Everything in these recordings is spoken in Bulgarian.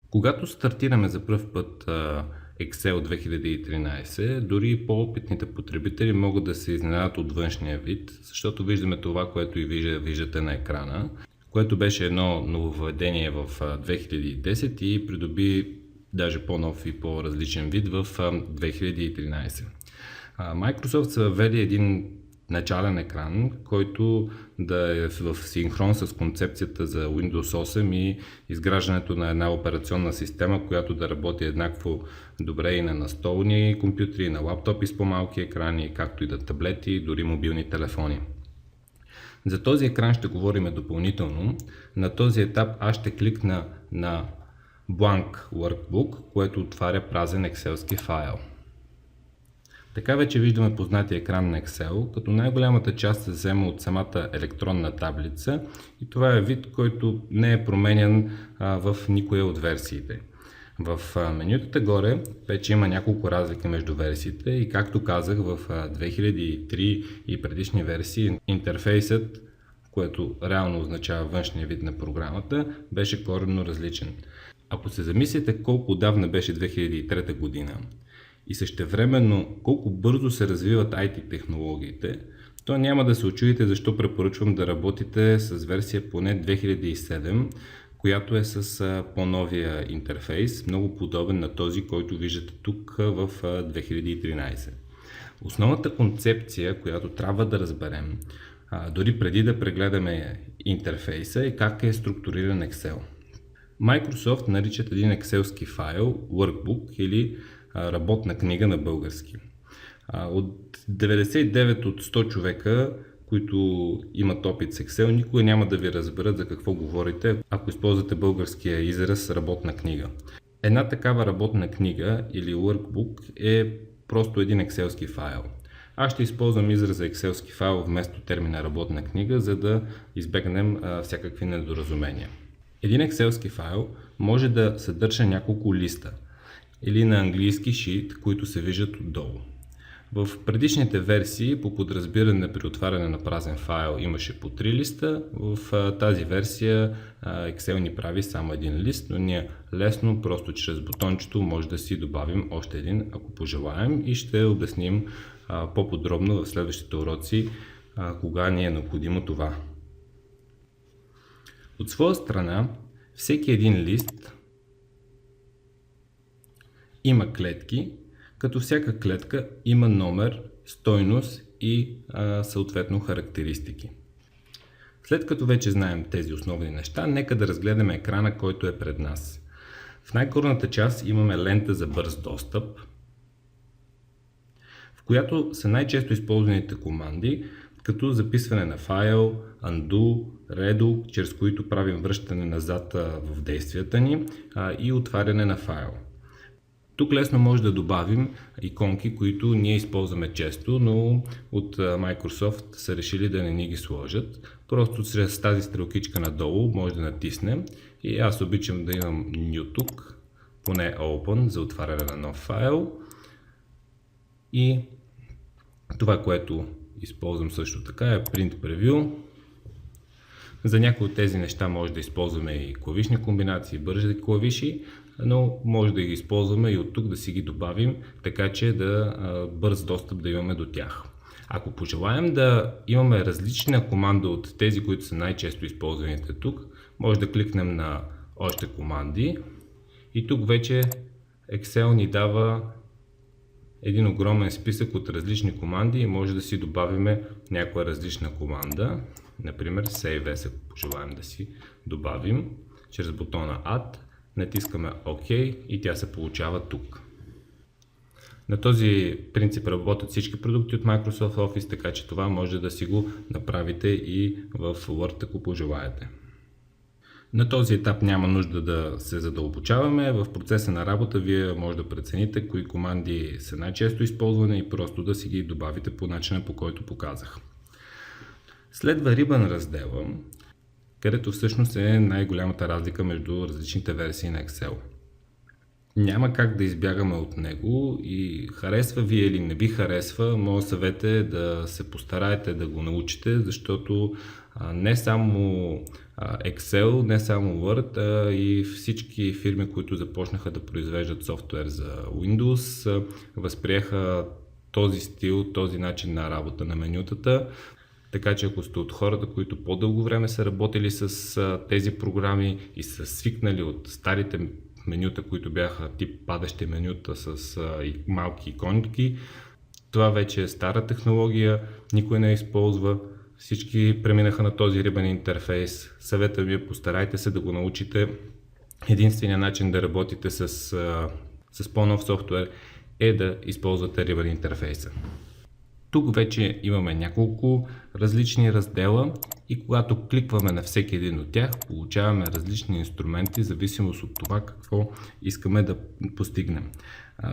Когато стартираме за пръв път Excel 2013, дори по-опитните потребители могат да се изненадат от външния вид, защото виждаме това, което и виждате на екрана, което беше едно нововведение в 2010 и придоби даже по-нов и по-различен вид в 2013. Microsoft са въвели един начален екран, който да е в синхрон с концепцията за Windows 8 и изграждането на една операционна система, която да работи еднакво добре и на настолни компютри, и на лаптопи с по-малки екрани, както и на таблети, дори мобилни телефони. За този екран ще говорим допълнително. На този етап аз ще кликна на Blank Workbook, което отваря празен екселски файл. Така вече виждаме познатия екран на Excel, като най-голямата част се взема от самата електронна таблица и това е вид, който не е променян в никоя от версиите. В менютата горе вече има няколко разлики между версиите и както казах в 2003 и предишни версии интерфейсът, което реално означава външния вид на програмата, беше коренно различен. Ако се замислите колко отдавна беше 2003 година, и същевременно колко бързо се развиват IT технологиите, то няма да се очудите защо препоръчвам да работите с версия поне 2007, която е с по-новия интерфейс, много подобен на този, който виждате тук в 2013. Основната концепция, която трябва да разберем, дори преди да прегледаме интерфейса, е как е структуриран Excel. Microsoft наричат един екселски файл Workbook или работна книга на български. От 99 от 100 човека, които имат опит с Excel, никога няма да ви разберат за какво говорите, ако използвате българския израз работна книга. Една такава работна книга или Workbook е просто един екселски файл. Аз ще използвам израза екселски файл вместо термина работна книга, за да избегнем всякакви недоразумения. Един екселски файл може да съдържа няколко листа или на английски sheet, които се виждат отдолу. В предишните версии по подразбиране при отваряне на празен файл имаше по 3 листа, в тази версия Excel ни прави само един лист, но ние лесно, просто чрез бутончето може да си добавим още един, ако пожелаем, и ще обясним по-подробно в следващите уроци кога ни е необходимо това. От своя страна, всеки един лист има клетки, като всяка клетка има номер, стойност и съответно характеристики. След като вече знаем тези основни неща, нека да разгледаме екрана, който е пред нас. В най-горната част имаме лента за бърз достъп, в която са най-често използваните команди, като записване на файл, undo, redo, чрез които правим връщане назад в действията ни и отваряне на файл. Тук лесно може да добавим иконки, които ние използваме често, но от Microsoft са решили да не ни ги сложат. Просто чрез тази стрелкичка надолу може да натиснем и аз обичам да имам New тук, поне Open за отваряне на нов файл. И това, което използвам също така е Print Preview. За някои от тези неща може да използваме и клавишни комбинации, бързи клавиши, но може да ги използваме и от тук да си ги добавим, така че да бърз достъп да имаме до тях. Ако пожелаем да имаме различна команда от тези, които са най-често използваните тук, може да кликнем на още команди и тук вече Excel ни дава един огромен списък от различни команди и може да си добавиме някоя различна команда, например Save As, ако пожелаем да си добавим чрез бутона Add. Натискаме OK и тя се получава тук. На този принцип работят всички продукти от Microsoft Office, така че това може да си го направите и в Word, ако пожелаете. На този етап няма нужда да се задълбочаваме. В процеса на работа вие може да прецените кои команди са най-често използвани и просто да си ги добавите по начина, по който показах. Следва Ribbon раздела, където всъщност е най-голямата разлика между различните версии на Excel. Няма как да избягаме от него и харесва ви или не ви харесва, моят съвет е да се постараете да го научите, защото Не само Excel, не само Word, а и всички фирми, които започнаха да произвеждат софтуер за Windows, възприеха този стил, този начин на работа на менютата. Така че ако сте от хората, които по-дълго време са работили с тези програми и са свикнали от старите менюта, които бяха тип падащи менюта с малки иконки, това вече е стара технология, никой не я използва. Всички преминаха на този рибен интерфейс. Съветът ми е, постарайте се да го научите. Единственият начин да работите с по-нов софтуер е да използвате рибен интерфейса. Тук вече имаме няколко различни раздела и когато кликваме на всеки един от тях, получаваме различни инструменти, в зависимост от това какво искаме да постигнем.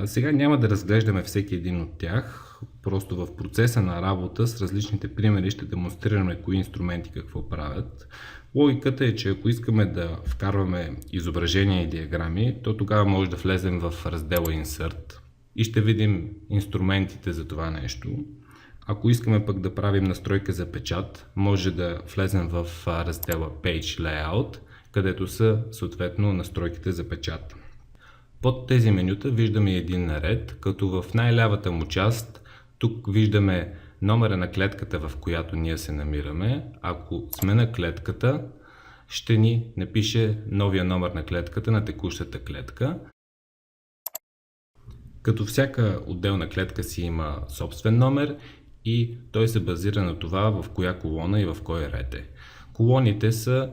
Сега няма да разглеждаме всеки един от тях, просто в процеса на работа с различните примери ще демонстрираме кои инструменти какво правят. Логиката е, че ако искаме да вкарваме изображения и диаграми, то тогава може да влезем в раздела Insert и ще видим инструментите за това нещо. Ако искаме пък да правим настройка за печат, може да влезем в раздела Page Layout, където са съответно настройките за печат. Под тези менюта виждаме един ред, като в най-лявата му част тук виждаме номера на клетката, в която ние се намираме. Ако сме на клетката, ще ни напише новия номер на клетката на текущата клетка. Като всяка отделна клетка си има собствен номер и той се базира на това в коя колона и в кой ред е. Колоните са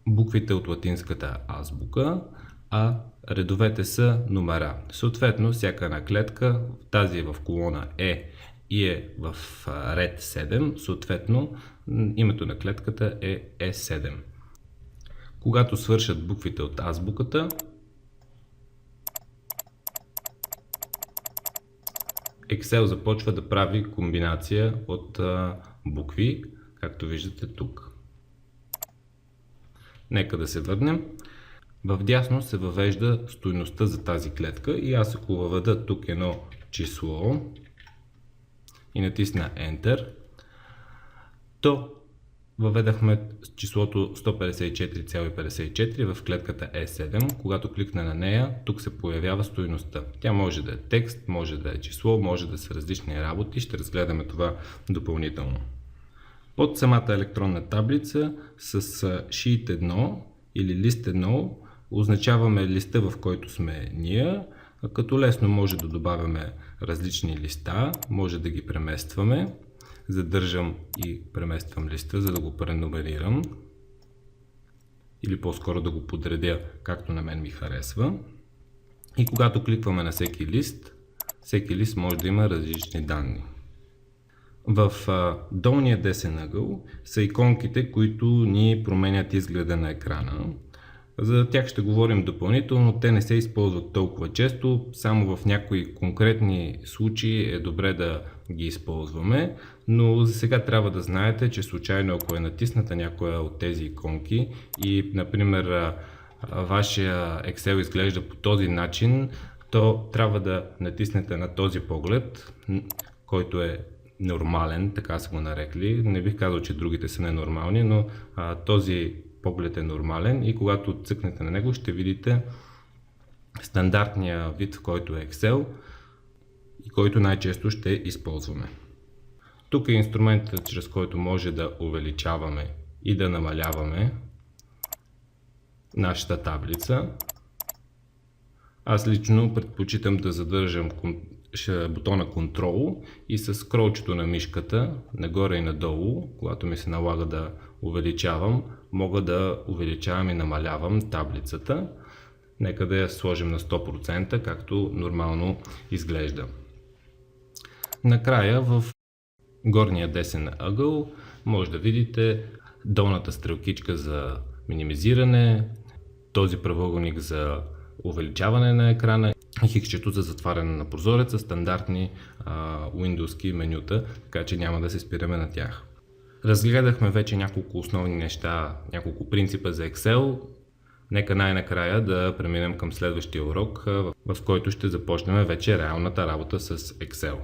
буквите от латинската азбука, а редовете са номера. Съответно, всяка една клетка, тази е в колона Е и е в ред 7, съответно името на клетката е E7. Когато свършат буквите от азбуката, Excel започва да прави комбинация от букви, както виждате тук. Нека да се върнем. Вдясно се въвежда стойността за тази клетка и аз ако въведа тук едно число и натисна Enter, то въведахме числото 154,54 в клетката E7. Когато кликна на нея, тук се появява стойността. Тя може да е текст, може да е число, може да са различни работи. Ще разгледаме това допълнително. Под самата електронна таблица с Sheet 1 или лист 1 означаваме листа, в който сме ние, като лесно може да добавяме различни листа, може да ги преместваме. Задържам и премествам листа, за да го преномерирам или по-скоро да го подредя както на мен ми харесва. И когато кликваме на всеки лист може да има различни данни. В долния десен ъгъл са иконките, които ни променят изгледа на екрана. За тях ще говорим допълнително, те не се използват толкова често, само в някои конкретни случаи е добре да ги използваме, но за сега трябва да знаете, че случайно ако е натисната някоя от тези иконки и например вашия Excel изглежда по този начин, то трябва да натиснете на този поглед, който е нормален, така са го нарекли. Не бих казал, че другите са ненормални, но този поглед е нормален и когато цъкнете на него ще видите стандартния вид, в който е Excel и който най-често ще използваме. Тук е инструментът, чрез който може да увеличаваме и да намаляваме нашата таблица. Аз лично предпочитам да задържам бутона Control и с скролчето на мишката нагоре и надолу, когато ми се налага да увеличавам, мога да увеличавам и намалявам таблицата. Нека да я сложим на 100%, както нормално изглежда. Накрая в горния десен ъгъл може да видите долната стрелкичка за минимизиране, този правоъгълник за увеличаване на екрана и хиксчето за затваряне на прозореца, стандартни Windows-ки менюта, така че няма да се спираме на тях. Разгледахме вече няколко основни неща, няколко принципа за Excel. Нека най-накрая да преминем към следващия урок, в който ще започнем вече реалната работа с Excel.